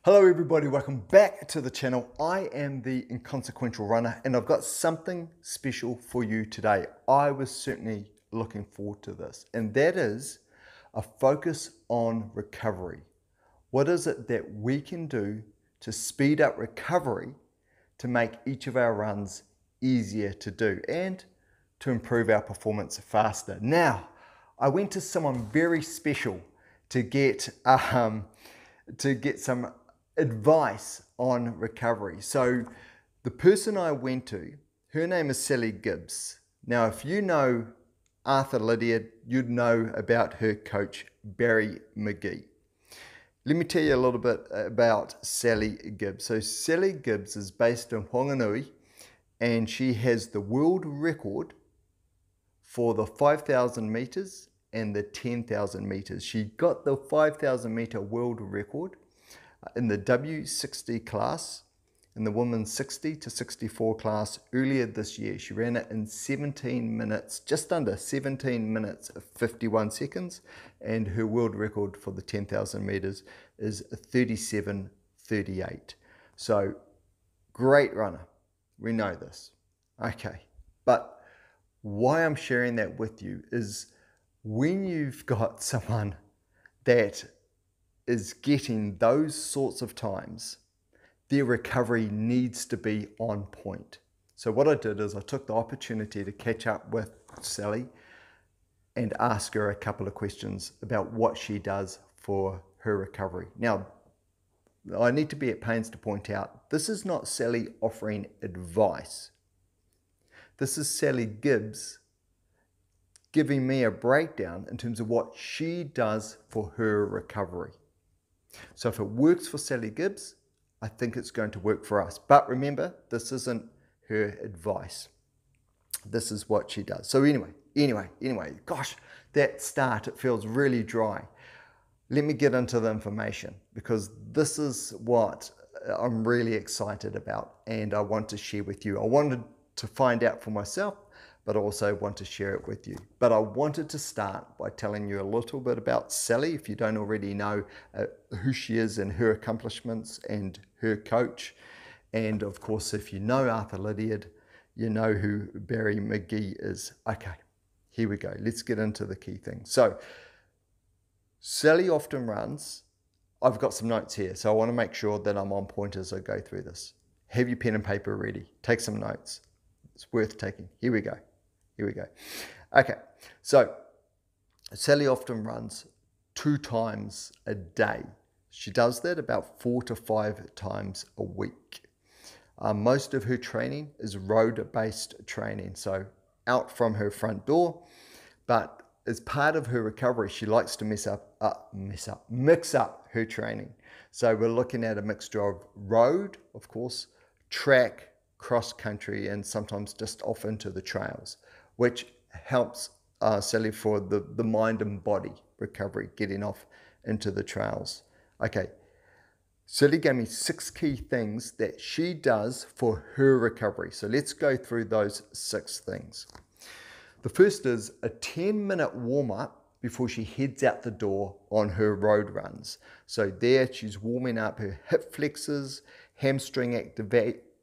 Hello everybody, welcome back to the channel. I am the Inconsequential Runner and I've got something special for you today. I was certainly looking forward to this, and that is a focus on recovery. What is it that we can do to speed up recovery to make each of our runs easier to do and to improve our performance faster? Now, I went to someone very special to get some advice on recovery. So the person I went to, her name is Sally Gibbs. Now, if you know Arthur Lydiard, you'd know about her coach, Barry McGee. Let me tell you a little bit about Sally Gibbs. So Sally Gibbs is based in Whanganui, and she has the world record for the 5,000 meters and the 10,000 meters. She got the 5,000 meter world record in the W60 class, in the women's 60 to 64 class earlier this year. She ran it in 17 minutes, just under 17 minutes, 51 seconds, and her world record for the 10,000 meters is 37:38. So great runner, we know this. Okay, but why I'm sharing that with you is when you've got someone that is getting those sorts of times, their recovery needs to be on point. So what I did is I took the opportunity to catch up with Sally and ask her a couple of questions about what she does for her recovery. Now, I need to be at pains to point out, this is not Sally offering advice. This is Sally Gibbs giving me a breakdown in terms of what she does for her recovery. So if it works for Sally Gibbs, I think it's going to work for us. But remember, this isn't her advice. This is what she does. So anyway, gosh, that start, it feels really dry. Let me get into the information, because this is what I'm really excited about and I want to share with you. I wanted to find out for myself, but also want to share it with you. But I wanted to start by telling you a little bit about Sally, if you don't already know who she is and her accomplishments and her coach. And of course, if you know Arthur Lydiard, you know who Barry McGee is. Okay, here we go. Let's get into the key things. So Sally often runs. I've got some notes here, so I want to make sure that I'm on point as I go through this. Have your pen and paper ready. Take some notes. It's worth taking. Here we go. Okay, so Sally often runs 2 times a day. She does that about 4 to 5 times a week. Most of her training is road-based training, so out from her front door. But as part of her recovery, she likes to mix up her training. So we're looking at a mixture of road, of course, track, cross-country, and sometimes just off into the trails, which helps Sally for the mind and body recovery, getting off into the trails. Okay, Sally gave me 6 key things that she does for her recovery. So let's go through those 6 things. The first is a 10-minute warm-up before she heads out the door on her road runs. So there she's warming up her hip flexors, hamstring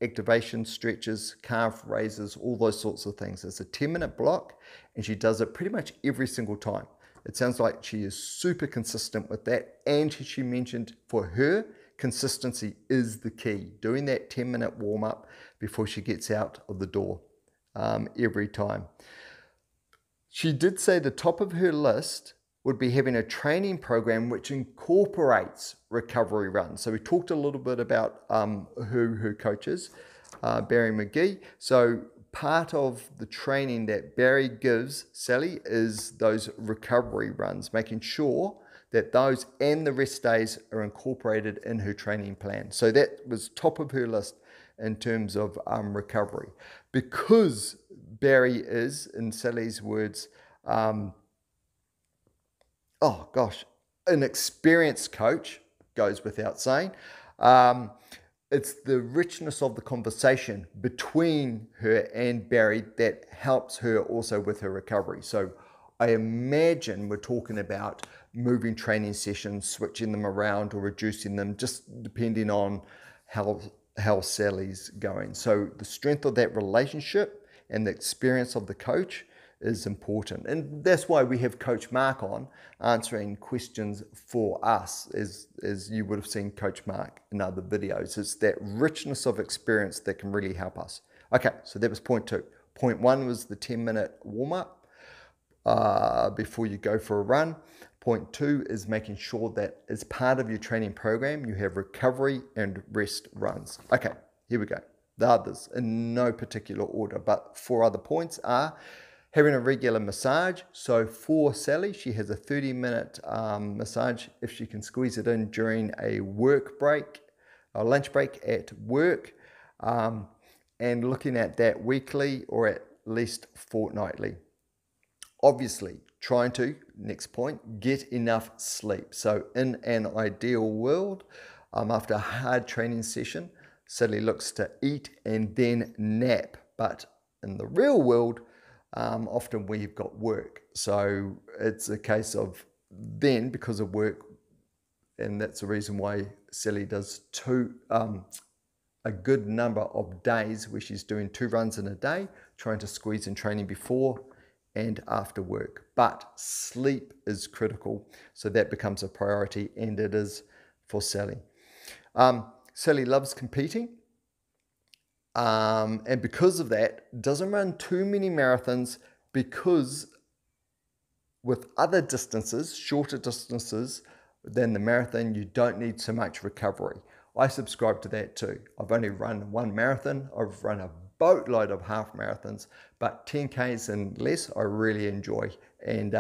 activation stretches, calf raises, all those sorts of things. It's a 10-minute block and she does it pretty much every single time. It sounds like she is super consistent with that, and she mentioned for her, consistency is the key. Doing that 10-minute warm-up before she gets out of the door every time. She did say the top of her list would be having a training program which incorporates recovery runs. So we talked a little bit about who her coach is, Barry McGee. So part of the training that Barry gives Sally is those recovery runs, making sure that those and the rest days are incorporated in her training plan. So that was top of her list in terms of recovery. Because Barry is, in Sally's words, an experienced coach, goes without saying. It's the richness of the conversation between her and Barry that helps her also with her recovery. So I imagine we're talking about moving training sessions, switching them around or reducing them, just depending on how Sally's going. So the strength of that relationship and the experience of the coach is important. And that's why we have Coach Mark on answering questions for us, as you would have seen Coach Mark in other videos. It's that richness of experience that can really help us. Okay, so that was point 2. Point 1 was the 10-minute warm-up before you go for a run. Point 2 is making sure that as part of your training program, you have recovery and rest runs. Okay, here we go. The others, in no particular order, but 4 other points are having a regular massage. So for Sally, she has a 30-minute massage if she can squeeze it in during a work break, a lunch break at work, and looking at that weekly or at least fortnightly. Obviously, trying to, next point, get enough sleep. So in an ideal world, after a hard training session, Sally looks to eat and then nap. But in the real world, often we've got work. So it's a case of then, because of work, and that's the reason why Sally does a good number of days where she's doing 2 runs in a day, trying to squeeze in training before and after work. But sleep is critical, so that becomes a priority, and it is for Sally. Sally loves competing, and because of that, doesn't run too many marathons, because with other distances, shorter distances than the marathon, you don't need so much recovery. I subscribe to that too. I've only run 1 marathon. I've run a boatload of half marathons, but 10Ks and less I really enjoy, and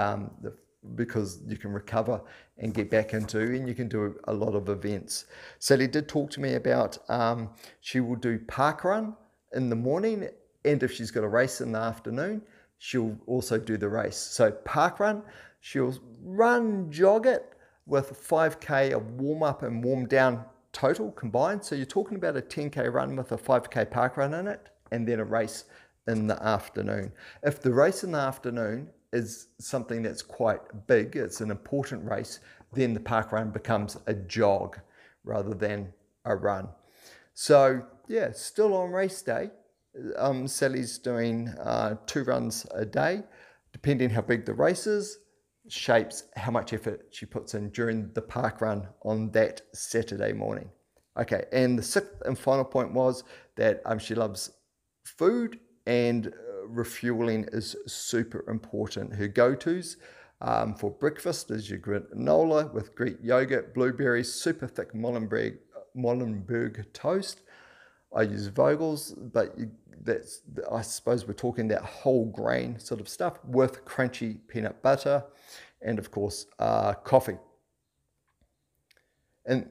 because you can recover and get back into, and you can do a lot of events. Sally did talk to me about she will do park run in the morning, and if she's got a race in the afternoon, she'll also do the race. So park run, she'll jog it with 5K of warm up and warm down total combined. So you're talking about a 10K run with a 5K park run in it, and then a race in the afternoon. If the race in the afternoon is something that's quite big, it's an important race, then the park run becomes a jog rather than a run. So yeah, still on race day, Sally's doing 2 runs a day, depending how big the race is, shapes how much effort she puts in during the park run on that Saturday morning. Okay, and the 6th and final point was that she loves food, and refueling is super important. Her go-tos for breakfast is your granola with Greek yogurt, blueberries, super thick Molenberg toast. I use Vogel's, but I suppose we're talking that whole grain sort of stuff with crunchy peanut butter, and of course coffee. And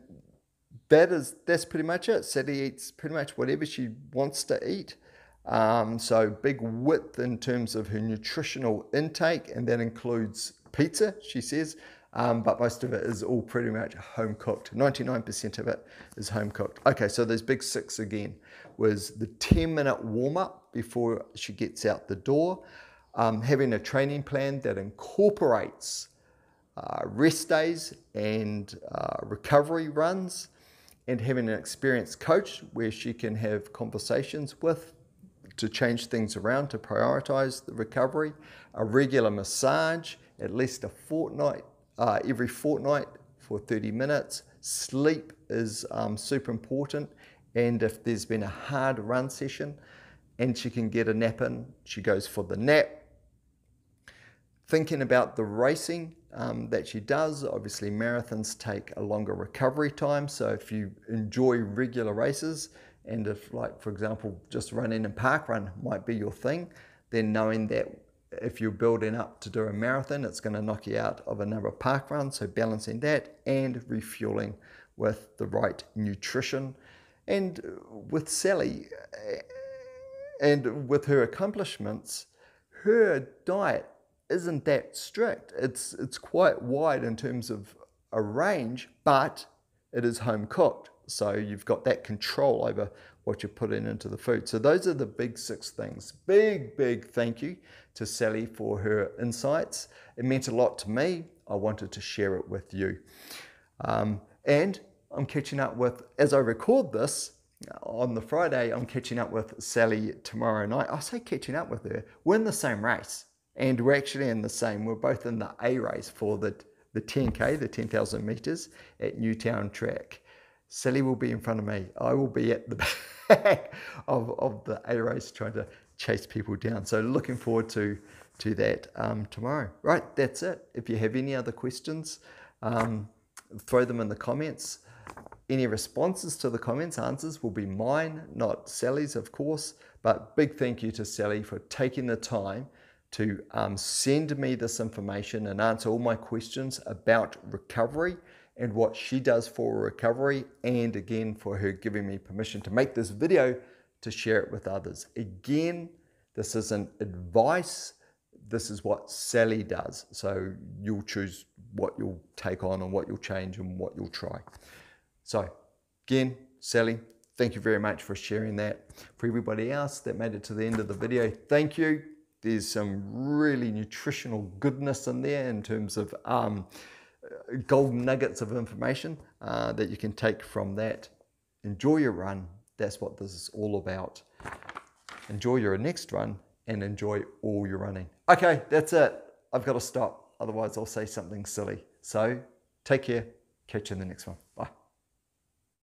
that's pretty much it. Sally eats pretty much whatever she wants to eat. So big width in terms of her nutritional intake, and that includes pizza, she says, but most of it is all pretty much home cooked. 99% of it is home cooked. Okay, so those big 6 again was the 10-minute warm up before she gets out the door, having a training plan that incorporates rest days and recovery runs, and having an experienced coach where she can have conversations with to change things around, to prioritize the recovery, a regular massage, at least every fortnight for 30 minutes. Sleep is super important, and if there's been a hard run session and she can get a nap in, she goes for the nap. Thinking about the racing that she does, obviously marathons take a longer recovery time, so if you enjoy regular races, and if, like, for example, just running and park run might be your thing, then knowing that if you're building up to do a marathon, it's going to knock you out of a number of park runs, so balancing that and refueling with the right nutrition. And with Sally and with her accomplishments, her diet isn't that strict. It's quite wide in terms of a range, but it is home cooked. So you've got that control over what you're putting into the food. So those are the big 6 things. Big thank you to Sally for her insights. It meant a lot to me. I wanted to share it with you. And I'm catching up with, as I record this on the Friday, I'm catching up with Sally tomorrow night. I say catching up with her. We're in the same race, and we're actually in the same. We're both in the A race for the 10K, the 10,000 meters at Newtown Track. Sally will be in front of me. I will be at the back of the A race trying to chase people down. So looking forward to that tomorrow. Right, that's it. If you have any other questions, throw them in the comments. Any responses to the comments, answers will be mine, not Sally's, of course. But big thank you to Sally for taking the time to send me this information and answer all my questions about recovery and what she does for recovery, and again for her giving me permission to make this video to share it with others. Again, this isn't advice. This is what Sally does. So you'll choose what you'll take on and what you'll change and what you'll try. So again, Sally, thank you very much for sharing that. For everybody else that made it to the end of the video, thank you. There's some really nutritional goodness in there in terms of golden nuggets of information that you can take from that. Enjoy your run. That's what this is all about. Enjoy your next run and enjoy all your running. Okay, that's it. I've got to stop. Otherwise, I'll say something silly. So take care. Catch you in the next one. Bye.